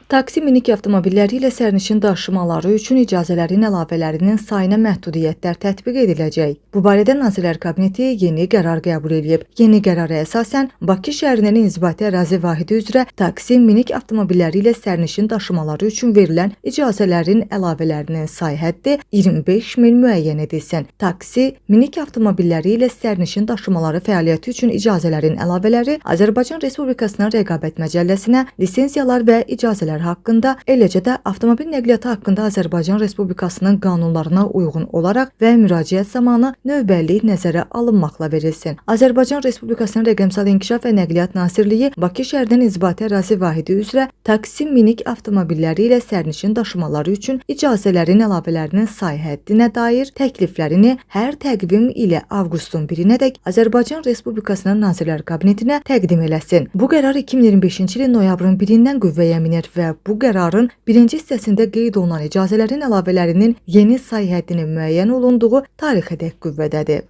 Taksi minik avtomobilləri ilə sərnişin daşımaları üçün icazələrin əlavələrinin sayına məhdudiyyətlər tətbiq ediləcək. Bu barədə Nazirlər Kabineti yeni qərar qəbul edib. Yeni qərara əsasən Bakı şəhərinin inzibati ərazi vahidi üzrə taksi minik avtomobilləri ilə sərnişin daşımaları üçün verilən icazələrin əlavələrinin say həddi 25 mil müəyyən edilsin. Taksi minik avtomobilləri ilə sərnişin daşımaları fəaliyyəti üçün icazələrin əlavələri Azərbaycan Respublikasının Rəqabət Məcəlləsinə lisenziyalar və icazələr haqqında, eləcə də avtomobil nəqliyyatı haqqında Azərbaycan Respublikasının qanunlarına uyğun olaraq və müraciət zamanı növbəllik nəzərə alınmaqla verilsin. Azərbaycan Respublikasının Rəqəmsal İnkişaf və Nəqliyyat Nazirliyi Bakı şəhərinin inzibati ərazi vahidi üzrə taksi minik avtomobilləri ilə sərnişin daşımaları üçün icazələrin əlavələrinin say həddinə dair təkliflərini hər təqvim ilə avqustun 1-nədək Azərbaycan Respublikasının Nazirlər Kabinetinə təqdim eləsin. Bu qərar 2025-ci ilin noyabrın 1-dən qüvvəyə minir və bu qərarın birinci hissəsində qeyd olunan icazələrin əlavələrinin yeni say həddinin müəyyən olunduğu tarixədək qüvvədədir.